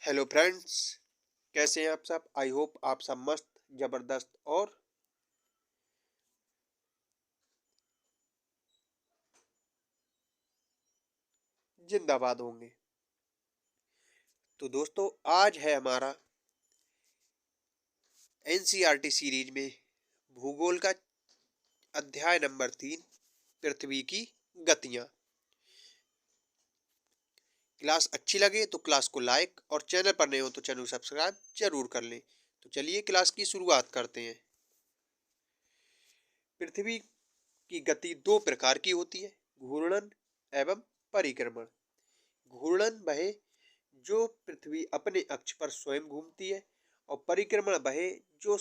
Hello friends, कैसे हैं आप सब। आई होप आप सब मस्त, ज़बरदस्त और जिंदाबाद होंगे। तो दोस्तों, आज है हमारा एनसीईआरटी सीरीज में भूगोल का अध्याय नंबर 3, पृथ्वी की गतियां। क्लास अच्छी लगे तो क्लास को लाइक और चैनल पर नए हो तो चैनल सब्सक्राइब जरूर कर लें। तो चलिए क्लास की शुरुआत करते हैं। पृथ्वी की गति दो प्रकार की होती है, घूर्णन एवं परिक्रमण। घूर्णन वह जो पृथ्वी अपने अक्ष पर स्वयं घूमती है, और परिक्रमण वह जो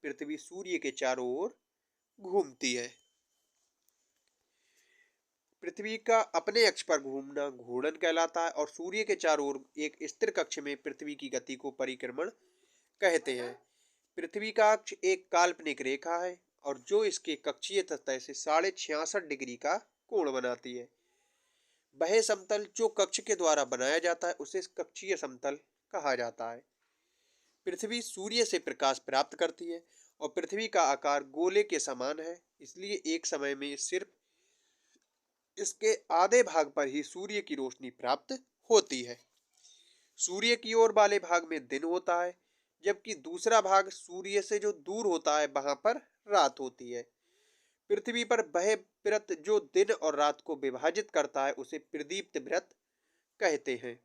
पृथ्वी सूर्य के चारों ओर घूमती है। पृथ्वी का अपने अक्ष पर घूमना घूर्णन कहलाता है, और सूर्य के चारों ओर एक स्थिर कक्ष में पृथ्वी की गति को परिक्रमण कहते हैं। पृथ्वी का अक्ष एक काल्पनिक रेखा है, और जो इसके कक्षीय सतह से 66.5 डिग्री का कोण बनाती है। वह समतल जो कक्ष के द्वारा बनाया जाता है उसे कक्षीय समतल कहा जाता है। पृथ्वी सूर्य से प्रकाश प्राप्त करती है, और पृथ्वी का आकार गोले के समान है, इसलिए एक समय में सिर्फ इसके आधे भाग पर ही सूर्य की रोशनी प्राप्त होती है। सूर्य की ओर वाले भाग में दिन होता है, जबकि दूसरा भाग सूर्य से जो दूर होता है वहां पर रात होती है। पृथ्वी पर वह वृत्त जो दिन और रात को विभाजित करता है उसे प्रदीप्त वृत्त कहते हैं।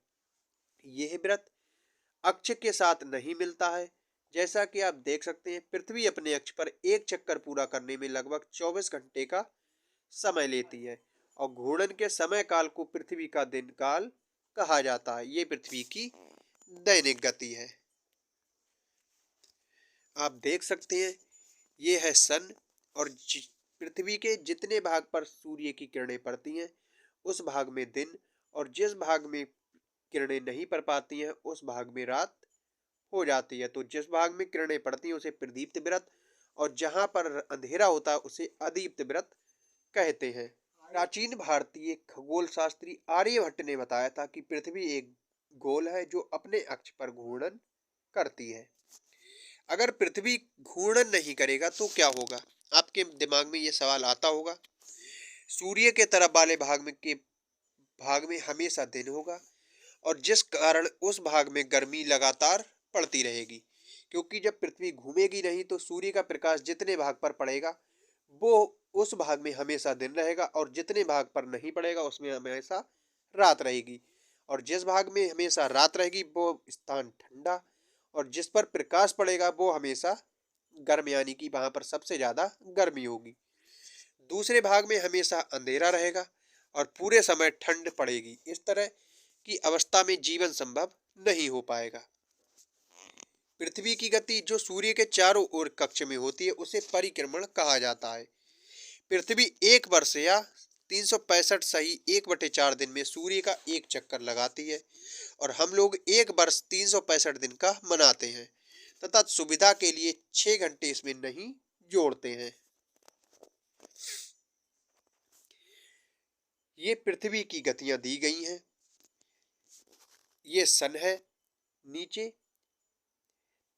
यह वृत्त अक्ष के साथ नहीं मिलता है। जैसा कि आप देख सकते हैं, पृथ्वी अपने अक्ष पर एक चक्कर पूरा करने में लगभग 24 घंटे का समय लेती है, और घूर्णन के समय काल को पृथ्वी का दिन काल कहा जाता है। ये पृथ्वी की दैनिक गति है। आप देख सकते हैं, ये है सन, और पृथ्वी के जितने भाग पर सूर्य की किरणें पड़ती हैं उस भाग में दिन, और जिस भाग में किरणें नहीं पड़ पाती हैं उस भाग में रात हो जाती है। तो जिस भाग में किरणें पड़ती हैं उसे प्रदीप्त वृत्त, और जहां पर अंधेरा होता है उसे अदीप्त वृत्त कहते हैं। प्राचीन भारतीय खगोल शास्त्री आर्यभट्ट ने बताया था कि पृथ्वी एक गोल है जो अपने अक्ष पर घूर्णन करती है। अगर पृथ्वी घूर्णन नहीं करेगा तो क्या होगा, आपके दिमाग में ये सवाल आता होगा। सूर्य के तरफ वाले भाग में हमेशा दिन होगा, और जिस कारण उस भाग में गर्मी लगातार पड़ती रहेगी, क्योंकि जब पृथ्वी घूमेगी नहीं तो सूर्य का प्रकाश जितने भाग पर पड़ेगा वो उस भाग में हमेशा दिन रहेगा, और जितने भाग पर नहीं पड़ेगा उसमें हमेशा रात रहेगी। और जिस भाग में हमेशा रात रहेगी वो स्थान ठंडा, और जिस पर प्रकाश पड़ेगा वो हमेशा गर्म, यानी कि वहां पर सबसे ज्यादा गर्मी होगी। दूसरे भाग में हमेशा अंधेरा रहेगा और पूरे समय ठंड पड़ेगी। इस तरह की अवस्था में जीवन संभव नहीं हो पाएगा। पृथ्वी की गति जो सूर्य के चारों ओर कक्ष में होती है उसे परिक्रमण कहा जाता है। पृथ्वी एक वर्ष या 365 सही 1/4 दिन में सूर्य का एक चक्कर लगाती है, और हम लोग एक वर्ष 365 दिन का मनाते हैं तथा सुविधा के लिए 6 घंटे इसमें नहीं जोड़ते हैं। ये पृथ्वी की गतियां दी गई हैं। ये सन है, नीचे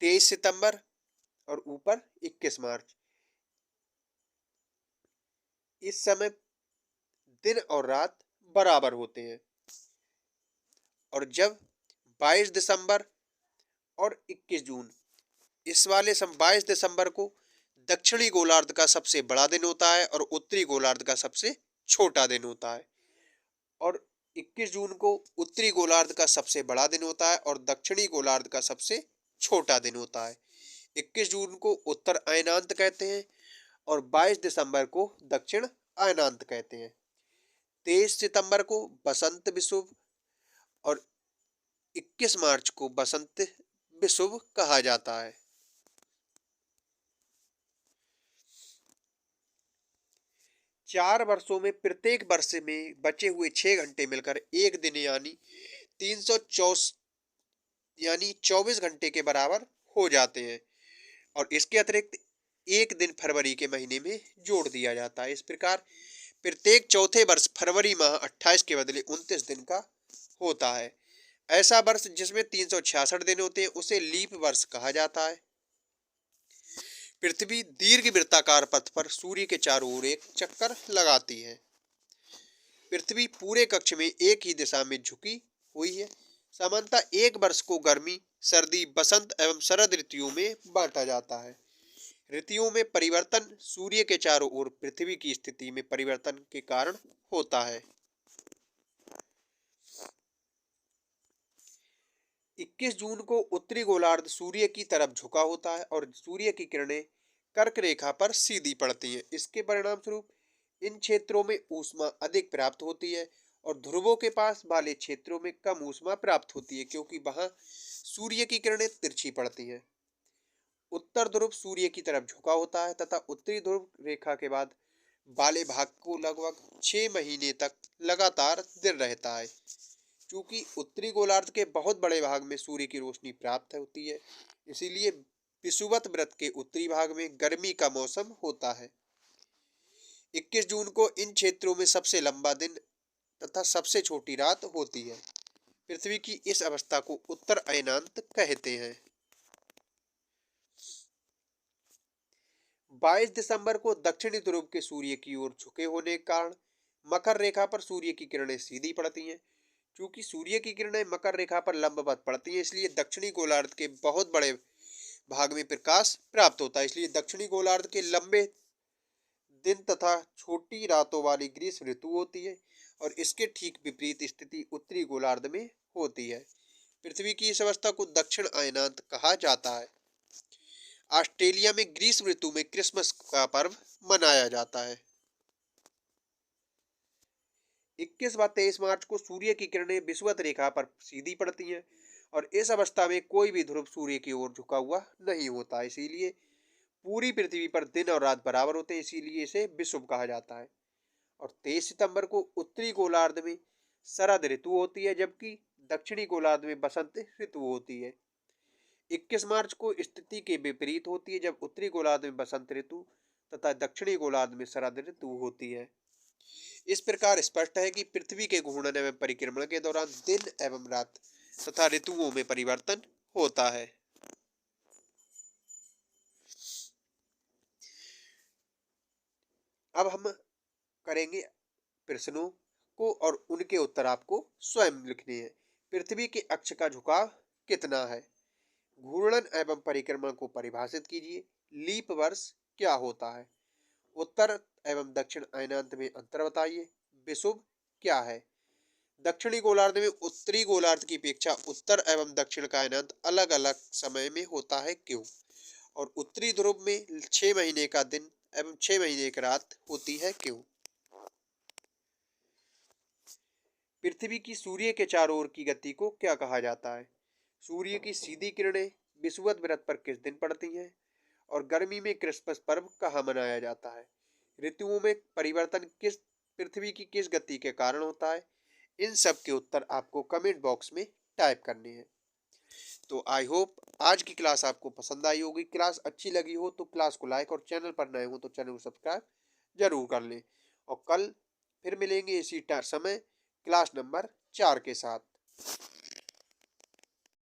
23 सितंबर और ऊपर 21 मार्च। इस समय दिन और रात बराबर होते हैं, और जब 22 दिसंबर और 21 जून, इस वाले 22 दिसंबर को दक्षिणी गोलार्ध का सबसे बड़ा दिन होता है और उत्तरी गोलार्ध का सबसे छोटा दिन होता है। और 21 जून को उत्तरी गोलार्ध का सबसे बड़ा दिन होता है और दक्षिणी गोलार्ध का सबसे छोटा दिन होता है। 21 जून को उत्तर अयनांत कहते हैं और 22 दिसंबर को दक्षिण अयनांत कहते हैं। 23 सितंबर को बसंत विषुव और 21 मार्च को बसंत विषुव कहा जाता है। 4 वर्षों में प्रत्येक वर्ष में बचे हुए 6 घंटे मिलकर एक दिन यानी 324 यानी 24 घंटे के बराबर हो जाते हैं, और इसके अतिरिक्त एक दिन फरवरी के महीने में जोड़ दिया जाता है। इस प्रकार प्रत्येक चौथे वर्ष फरवरी माह 28 के बदले 29 दिन का होता है। ऐसा वर्ष जिसमें 366 दिन होते हैं उसे लीप वर्ष कहा जाता है। पृथ्वी दीर्घ वृत्ताकार पथ पर सूर्य के चारों ओर एक चक्कर लगाती है। पृथ्वी पूरे कक्ष में एक ही दिशा में झुकी हुई है। सामान्यतः एक वर्ष को गर्मी, सर्दी, बसंत एवं शरद ऋतुओं में बांटा जाता है। ऋतुओं में परिवर्तन सूर्य के चारों ओर पृथ्वी की स्थिति में परिवर्तन के कारण होता है। 21 जून को उत्तरी गोलार्ध सूर्य की तरफ झुका होता है और सूर्य की किरणें कर्क रेखा पर सीधी पड़ती हैं। इसके परिणाम स्वरूप इन क्षेत्रों में ऊष्मा अधिक प्राप्त होती है और ध्रुवों के पास वाले क्षेत्रों में कम ऊष्मा प्राप्त होती है, क्योंकि वहां सूर्य की किरणें तिरछी पड़ती हैं। उत्तर ध्रुव सूर्य की तरफ झुका होता है तथा उत्तरी ध्रुव रेखा के बाद वाले भाग को लगभग 6 महीने तक लगातार दिन रहता है। चूंकि उत्तरी गोलार्ध के बहुत बड़े भाग में सूर्य की रोशनी प्राप्त होती है, इसीलिए विषुवत वृत्त के उत्तरी भाग में गर्मी का मौसम होता है। 21 जून को इन क्षेत्रों में सबसे लंबा दिन तथा सबसे छोटी रात होती है। पृथ्वी की इस अवस्था को उत्तर अयनांत कहते हैं। 22 दिसंबर को दक्षिणी ध्रुव के सूर्य की ओर झुके होने के कारण मकर रेखा पर सूर्य की किरणें सीधी पड़ती हैं। चूंकि सूर्य की किरणें मकर रेखा पर लंबवत पड़ती हैं, इसलिए दक्षिणी गोलार्ध के बहुत बड़े भाग में प्रकाश प्राप्त होता है। इसलिए दक्षिणी गोलार्ध के लंबे दिन तथा छोटी रातों वाली ग्रीष्म ऋतु होती है और इसके ठीक विपरीत स्थिति उत्तरी गोलार्ध में होती है। पृथ्वी की इस अवस्था को दक्षिण अयनांत कहा जाता है। ऑस्ट्रेलिया में ग्रीष्म ऋतु में क्रिसमस का पर्व मनाया जाता है। 21 व 23 मार्च को सूर्य की किरणें विषुवत रेखा पर सीधी पड़ती हैं और इस अवस्था में कोई भी ध्रुव सूर्य की ओर झुका हुआ नहीं होता, इसीलिए पूरी पृथ्वी पर दिन और रात बराबर होते हैं, इसीलिए इसे विषुव कहा जाता है। और 23 सितंबर को उत्तरी गोलार्ध में शरद ऋतु होती है, जबकि दक्षिणी गोलार्ध में बसंत ऋतु होती है। 21 मार्च को स्थिति के विपरीत होती है, जब उत्तरी गोलार्ध में बसंत ऋतु तथा दक्षिणी गोलार्ध में शरद ऋतु होती है। इस प्रकार स्पष्ट है कि पृथ्वी के घूर्णन एवं परिक्रमण के दौरान दिन एवं रात तथा ऋतुओं में परिवर्तन होता है। अब हम करेंगे प्रश्नों को और उनके उत्तर आपको स्वयं लिखने हैं। पृथ्वी के अक्ष का झुकाव कितना है? घूर्णन एवं परिक्रमण को परिभाषित कीजिए। लीप वर्ष क्या होता है? उत्तर एवं दक्षिण अयनांत में अंतर बताइए। विषुव क्या है? दक्षिणी गोलार्ध में उत्तरी गोलार्ध की अपेक्षा उत्तर एवं दक्षिण का अयनांत अलग अलग समय में होता है, क्यों? और उत्तरी ध्रुव में 6 महीने का दिन एवं 6 महीने की रात होती है, क्यों? पृथ्वी की सूर्य के चारों ओर की गति को क्या कहा जाता है? सूर्य की सीधी किरणें विषुवत वृत्त पर किस दिन पड़ती हैं? और गर्मी में क्रिसमस पर्व कहाँ मनाया जाता है? ऋतुओं में परिवर्तन किस पृथ्वी की किस गति के कारण होता है? इन सब के उत्तर आपको कमेंट बॉक्स में टाइप करने हैं। तो आई होप आज की क्लास आपको पसंद आई होगी। क्लास अच्छी लगी हो तो क्लास को लाइक और चैनल पर नए हो तो चैनल को सब्सक्राइब जरूर कर लें। और कल फिर मिलेंगे इसी समय क्लास नंबर 4 के साथ।